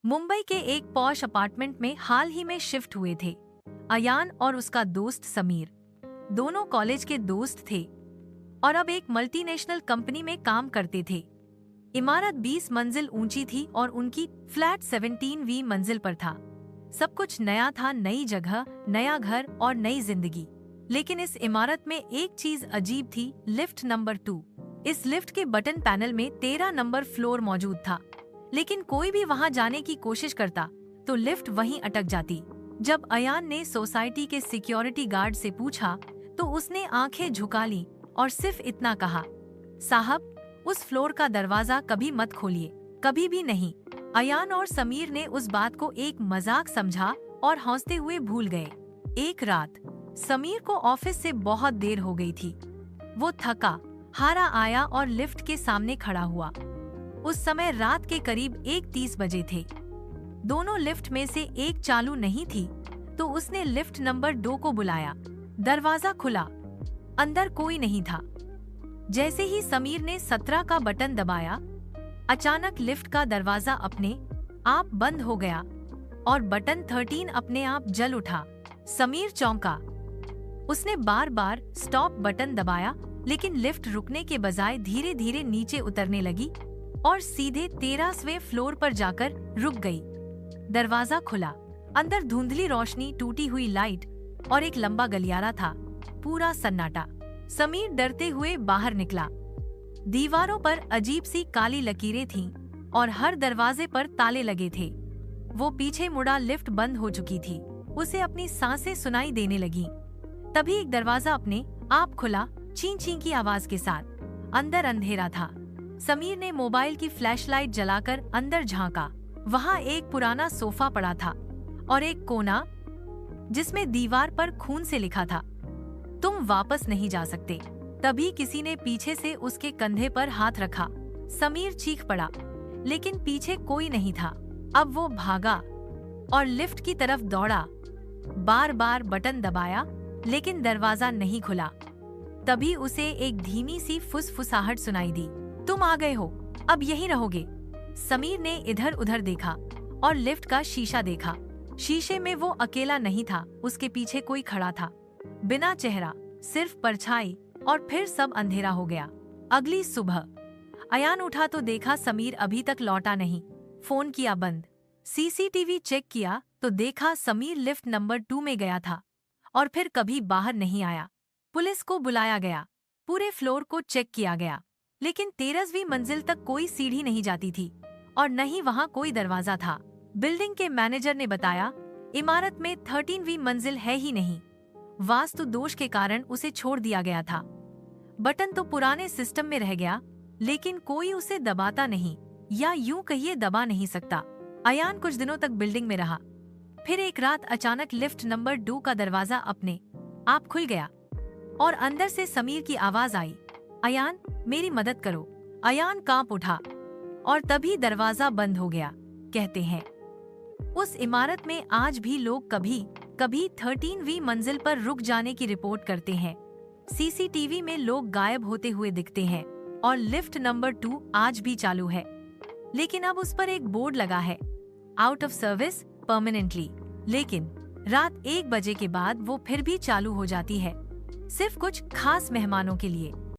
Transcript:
मुंबई के एक posh apartment में हाल ही में शिफ्ट हुए थे अयान और उसका दोस्त समीर। दोनों कॉलेज के दोस्त थे और अब एक मल्टीनेशनल कंपनी में काम करते थे। इमारत 20 मंजिल ऊंची थी और उनकी फ्लैट 17वीं मंजिल पर था। सब कुछ नया था, नई जगह, नया घर और नई जिंदगी। लेकिन इस इमारत में एक चीज अजीब थी, लिफ्ट नंबर 2। इस लिफ्ट के बटन पैनल में 13 नंबर फ्लोर मौजूद था, लेकिन कोई भी वहां जाने की कोशिश करता तो लिफ्ट वहीं अटक जाती। जब अयान ने सोसाइटी के सिक्योरिटी गार्ड से पूछा तो उसने आंखें झुका ली और सिर्फ इतना कहा, साहब, उस फ्लोर का दरवाजा कभी मत खोलिए, कभी भी नहीं। अयान और समीर ने उस बात को एक मजाक समझा और हंसते हुए भूल गए। एक रात समीर को ऑफिस से बहुत देर हो गई थी। वो थका हारा आया और लिफ्ट के सामने खड़ा हुआ। उस समय रात के करीब 1:30 बजे थे। दोनों लिफ्ट में से एक चालू नहीं थी तो उसने लिफ्ट नंबर 2 को बुलाया। दरवाजा खुला, अंदर कोई नहीं था। जैसे ही समीर ने 17 का बटन दबाया, अचानक लिफ्ट का दरवाजा अपने आप बंद हो गया और बटन 13 अपने आप जल उठा। समीर चौंका। उसने बार बार स्टॉप बटन दबाया, लेकिन लिफ्ट रुकने के बजाय धीरे धीरे नीचे उतरने लगी और सीधे 13वें फ्लोर पर जाकर रुक गई। दरवाजा खुला, अंदर धुंधली रोशनी, टूटी हुई लाइट और एक लंबा गलियारा था। पूरा सन्नाटा। समीर डरते हुए बाहर निकला। दीवारों पर अजीब सी काली लकीरें थीं और हर दरवाजे पर ताले लगे थे। वो पीछे मुड़ा, लिफ्ट बंद हो चुकी थी। उसे अपनी सांसें सुनाई देने लगीं। तभी एक दरवाजा अपने आप खुला, ची ची की आवाज के साथ। अंदर अंधेरा था। समीर ने मोबाइल की फ्लैशलाइट जलाकर अंदर झांका। वहां एक पुराना सोफा पड़ा था और एक कोना जिसमें दीवार पर खून से लिखा था, तुम वापस नहीं जा सकते। तभी किसी ने पीछे से उसके कंधे पर हाथ रखा। समीर चीख पड़ा, लेकिन पीछे कोई नहीं था। अब वो भागा और लिफ्ट की तरफ दौड़ा। बार बार बटन दबाया, लेकिन दरवाजा नहीं खुला। तभी उसे एक धीमी सी फुसफुसाहट सुनाई दी, तुम आ गए हो, अब यहीं रहोगे। समीर ने इधर उधर देखा और लिफ्ट का शीशा देखा। शीशे में वो अकेला नहीं था, उसके पीछे कोई खड़ा था। बिना चेहरा, सिर्फ परछाई, और फिर सब अंधेरा हो गया। अगली सुबह अयान उठा तो देखा समीर अभी तक लौटा नहीं। फोन किया बंद। सीसीटीवी चेक किया तो देखा समीर लिफ्ट नंबर 2 में गया था और फिर कभी बाहर नहीं आया। पुलिस को बुलाया गया। पूरे फ्लोर को चेक किया गया, लेकिन 13वीं मंजिल तक कोई सीढ़ी नहीं जाती थी और न ही वहां कोई दरवाजा था। बिल्डिंग के मैनेजर ने बताया, इमारत में 13वीं मंजिल है ही नहीं। वास्तु दोष के कारण उसे छोड़ दिया गया था। बटन तो पुराने सिस्टम में रह गया, लेकिन कोई उसे दबाता नहीं, या यूं कहिए दबा नहीं सकता। अयान कुछ दिनों तक बिल्डिंग में रहा। फिर एक रात अचानक लिफ्ट नंबर 2 का दरवाजा अपने आप खुल गया और अंदर से समीर की आवाज आई, अयान, मेरी मदद करो। अयान कांप उठा और तभी दरवाजा बंद हो गया। कहते हैं उस इमारत में आज भी लोग कभी कभी 13वीं मंजिल पर रुक जाने की रिपोर्ट करते हैं। सीसीटीवी में लोग गायब होते हुए दिखते हैं और लिफ्ट नंबर 2 आज भी चालू है, लेकिन अब उस पर एक बोर्ड लगा है, आउट ऑफ सर्विस परमानेंटली। लेकिन रात 1 बजे के बाद वो फिर भी चालू हो जाती है, सिर्फ कुछ खास मेहमानों के लिए।